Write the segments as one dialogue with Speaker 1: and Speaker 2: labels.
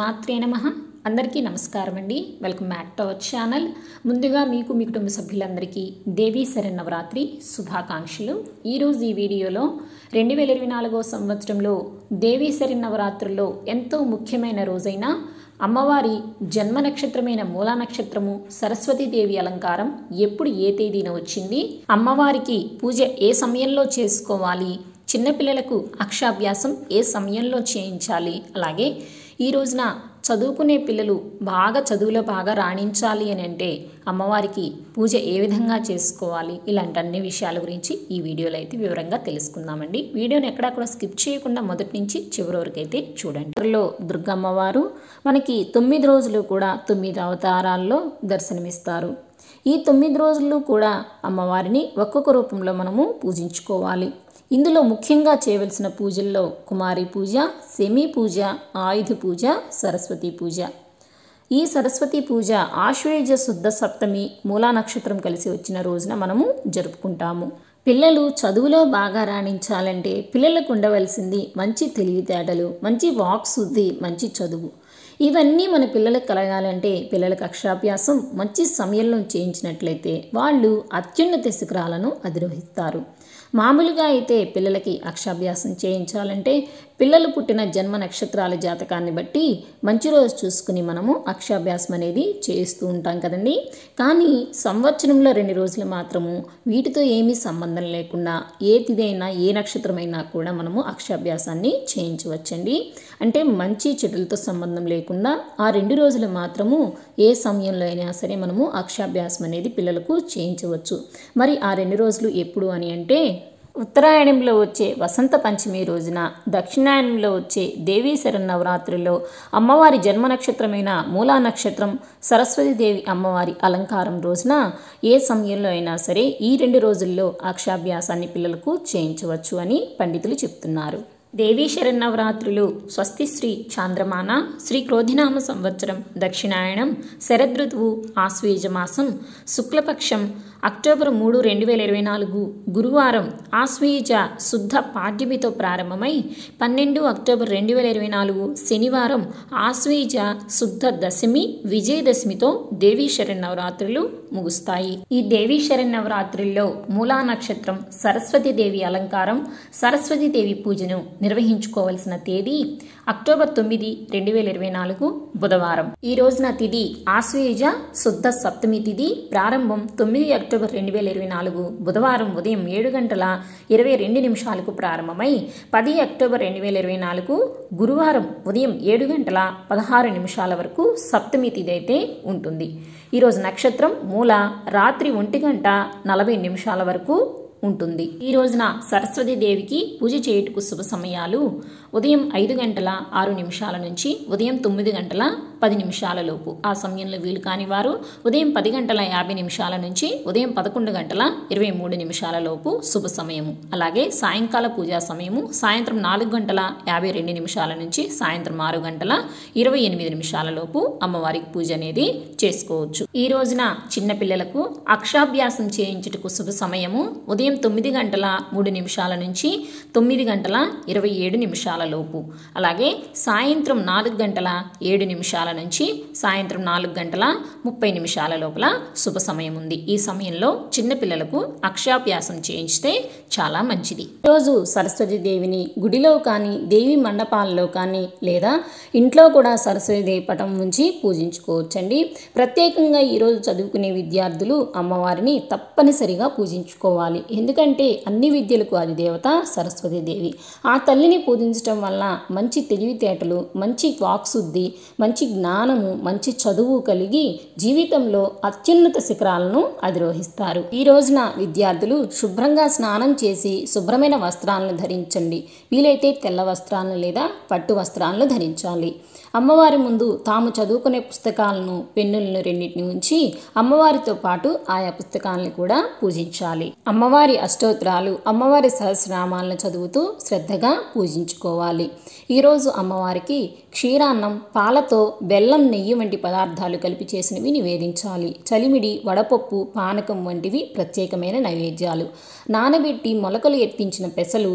Speaker 1: శ్రీమాత్రే నమః. అందరికీ నమస్కారం అండి. Welcome back to our channel. ముందుగా మీ కుటుంబ సభ్యులందరికీ దేవీ శరన్నవరాత్రి శుభాకాంక్షలు. ఈరోజు ఈ వీడియోలో 2024వ సంవత్సరంలో దేవీ శరన్నవరాత్రుల్లో ఎంతో ముఖ్యమైన రోజైన అమ్మవారి జన్మ నక్షత్రమైన మూలా నక్షత్రము సరస్వతీదేవి అలంకారం ఎప్పుడు ఏ తేదీన వచ్చింది, అమ్మవారికి పూజ ఏ సమయంలో చేసుకోవాలి, చిన్నపిల్లలకు అక్షరాభ్యాసం ఏ సమయంలో చేయించాలి, అలాగే ఈ రోజున చదువుకునే పిల్లలు చదువులో బాగా రాణించాలి అని అంటే అమ్మవారికి పూజ ఏ విధంగా చేసుకోవాలి, ఇలాంటి అన్ని విషయాల గురించి ఈ వీడియోలో అయితే వివరంగా తెలుసుకుందామండి. వీడియోని ఎక్కడా కూడా స్కిప్ చేయకుండా మొదటి నుంచి చివరి వరకు అయితే చూడండి. దుర్గమ్మవారు మనకి 9 రోజులు కూడా 9 అవతారాల్లో దర్శనమిస్తారు. ఈ 9 రోజులు కూడా అమ్మవారిని ఒక్కొక్క రూపంలో మనము పూజించుకోవాలి. ఇందులో ముఖ్యంగా చేయవలసిన పూజల్లో కుమారి పూజ, సెమీ పూజ, ఆయుధ పూజ, సరస్వతి పూజ. ఈ సరస్వతి పూజ ఆశ్వయుజ శుద్ధ సప్తమి మూలా నక్షత్రం కలిసి వచ్చిన రోజున మనము జరుపుకుంటాము. పిల్లలు చదువులో బాగా రాణించాలంటే పిల్లలకు ఉండవలసింది మంచి తెలివితేటలు, మంచి వాక్శుద్ధి, మంచి చదువు. ఇవన్నీ మన పిల్లలకు కలగాలంటే పిల్లలకు అక్షరాభ్యాసం మంచి సమయంలో చేయించినట్లయితే వాళ్ళు అత్యున్నత శిఖరాలను అధిరోహిస్తారు. మామూలుగా అయితే పిల్లలకి అక్షరాభ్యాసం చేయించాలంటే పిల్లలు పుట్టిన జన్మ నక్షత్రాల జాతకాన్ని బట్టి మంచి రోజు చూసుకుని మనము అక్షరాభ్యాసం అనేది చేస్తూ ఉంటాం కదండి. కానీ సంవత్సరంలో 2 రోజులు మాత్రము వీటితో ఏమీ సంబంధం లేకుండా ఏ తిథైనా ఏ నక్షత్రమైనా కూడా మనము అక్షరాభ్యాసాన్ని చేయించవచ్చండి. అంటే మంచి చెడులతో సంబంధం లేకుండా ఆ 2 రోజులు మాత్రము ఏ సమయంలో అయినా సరే మనము అక్షరాభ్యాసం అనేది పిల్లలకు చేయించవచ్చు. మరి ఆ 2 రోజులు ఎప్పుడు అని అంటే ఉత్తరాయణంలో వచ్చే వసంత పంచమి రోజున, దక్షిణాయనంలో వచ్చే దేవీ శరన్నవరాత్రుల్లో అమ్మవారి జన్మ నక్షత్రమైన మూలా నక్షత్రం సరస్వతీదేవి అమ్మవారి అలంకారం రోజున ఏ సమయంలో అయినా సరే ఈ 2 రోజుల్లో అక్షరాభ్యాసాన్ని పిల్లలకు చేయించవచ్చు అని పండితులు చెప్తున్నారు. దేవీ శరన్నవరాత్రులు స్వస్తి శ్రీ చాంద్రమాన శ్రీ క్రోధినామ సంవత్సరం దక్షిణాయనం శరదృతువు ఆశ్వయుజ మాసం శుక్లపక్షం అక్టోబర్ 3, 2024 గురువారం ఆశ్వయుజ శుద్ధ పాడ్యమితో ప్రారంభమై 12 అక్టోబర్ 2024 శనివారం ఆశ్వయుజ శుద్ధ దశమి విజయదశమితో దేవీ శరన్నవరాత్రులు ముగుస్తాయి. ఈ దేవీ శరన్నవరాత్రుల్లో మూలా నక్షత్రం సరస్వతీదేవి అలంకారం సరస్వతీదేవి పూజను నిర్వహించుకోవలసిన తేదీ అక్టోబర్ 9, 2024 బుధవారం. ఈ రోజున తిథి ఆశ్వయుజ శుద్ధ సప్తమి తిథి. ప్రారంభం 9 అక్టోబర్ 2024 బుధవారం ఉదయం 7:22 ప్రారంభమై 10 అక్టోబర్ 2024 గురువారం ఉదయం 7:16 వరకు సప్తమి తిథి అయితే ఉంటుంది. ఈరోజు నక్షత్రం మూల రాత్రి 1:40 వరకు ఉంటుంది. ఈ రోజున సరస్వతి దేవికి పూజ చేయుటకు శుభ సమయాలు ఉదయం 5:06 నుంచి ఉదయం 9:10 లోపు. ఆ సమయంలో వీలు కాని వారు ఉదయం 10:50 నుంచి ఉదయం 11:23 లోపు శుభ సమయము. అలాగే సాయంకాల పూజా సమయము సాయంత్రం 4:52 నుంచి సాయంత్రం 6:28 లోపు అమ్మవారికి పూజ అనేది చేసుకోవచ్చు. ఈ రోజున చిన్నపిల్లలకు అక్షరాభ్యాసం చేయించుటకు శుభ సమయము ఉదయం 9:03 నుంచి 9:27 లోపు. అలాగే సాయంత్రం 4:07 నుంచి సాయంత్రం 4:30 లోపల శుభ సమయం ఉంది. ఈ సమయంలో చిన్నపిల్లలకు అక్షరాభ్యాసం చేయించితే చాలా మంచిది. ఈరోజు సరస్వతి దేవిని గుడిలో కానీ దేవి మండపాల్లో కానీ లేదా ఇంట్లో కూడా సరస్వతి దేవి పటం ఉంచి పూజించుకోవచ్చండి. ప్రత్యేకంగా ఈరోజు చదువుకునే విద్యార్థులు అమ్మవారిని తప్పనిసరిగా పూజించుకోవాలి. ఎందుకంటే అన్ని విద్యలకు అది దేవత సరస్వతి దేవి. ఆ తల్లిని పూజించడం వల్ల మంచి తెలివితేటలు, మంచి వాక్శుద్ధి, మంచి జ్ఞానము, మంచి చదువు కలిగి జీవితంలో అత్యున్నత శిఖరాలను అధిరోహిస్తారు. ఈ రోజున విద్యార్థులు శుభ్రంగా స్నానం చేసి శుభ్రమైన వస్త్రాలను ధరించండి. వీలైతే తెల్ల వస్త్రాలను లేదా పట్టు వస్త్రాలను ధరించాలి. అమ్మవారి ముందు తాము చదువుకునే పుస్తకాలను, పెన్నులను రెండింటిని ఉంచి అమ్మవారితో పాటు ఆయా పుస్తకాలను కూడా పూజించాలి. అమ్మవారి అష్టోత్తరాలు, అమ్మవారి సహస్రనామాలను చదువుతూ శ్రద్ధగా పూజించుకోవాలి. ఈరోజు అమ్మవారికి క్షీరాన్నం, పాలతో బెల్లం, నెయ్యి వంటి పదార్థాలు కలిపి చేసినవి నివేదించాలి. చలిమిడి, వడపప్పు, పానకం వంటివి ప్రత్యేకమైన నైవేద్యాలు. నానబెట్టి మొలకలు ఎత్తించిన పెసలు,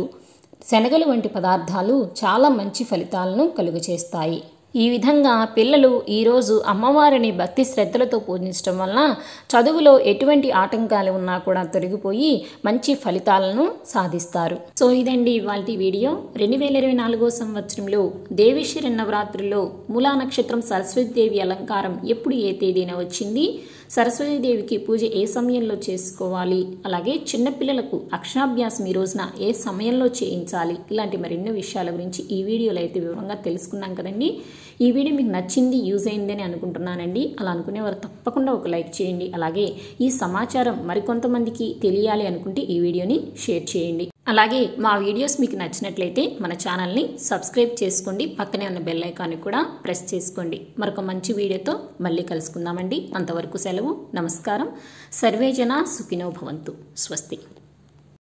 Speaker 1: శనగలు వంటి పదార్థాలు చాలా మంచి ఫలితాలను కలుగచేస్తాయి. ఈ విధంగా పిల్లలు ఈరోజు అమ్మవారిని భక్తి శ్రద్ధలతో పూజించడం వలన చదువులో ఎటువంటి ఆటంకాలు ఉన్నా కూడా తొలగిపోయి మంచి ఫలితాలను సాధిస్తారు. సో ఇదండి ఇవాళ వీడియో. 2024 సంవత్సరంలో దేవి శరన్నవరాత్రుల్లో మూలా నక్షత్రం సరస్వతీదేవి అలంకారం ఎప్పుడు ఏ తేదీన వచ్చింది, సరస్వతీదేవికి పూజ ఏ సమయంలో చేసుకోవాలి, అలాగే చిన్నపిల్లలకు అక్షరాభ్యాసం ఈ రోజున ఏ సమయంలో చేయించాలి, ఇలాంటి మరెన్నో విషయాల గురించి ఈ వీడియోలో అయితే వివరంగా తెలుసుకున్నాం కదండి. ఈ వీడియో మీకు నచ్చింది, యూజ్ అయిందని అనుకుంటున్నానండి. అలా అనుకునేవారు తప్పకుండా ఒక లైక్ చేయండి. అలాగే ఈ సమాచారం మరికొంతమందికి తెలియాలి అనుకుంటే ఈ వీడియోని షేర్ చేయండి. అలాగే మా వీడియోస్ మీకు నచ్చినట్లయితే మన ఛానల్ని సబ్స్క్రైబ్ చేసుకోండి. పక్కనే ఉన్న బెల్ ఐకాన్ని కూడా ప్రెస్ చేసుకోండి. మరొక మంచి వీడియోతో మళ్ళీ కలుసుకుందామండి. అంతవరకు సెలవు. నమస్కారం. సర్వే జనా సుఖినో భవంతు. స్వస్తి.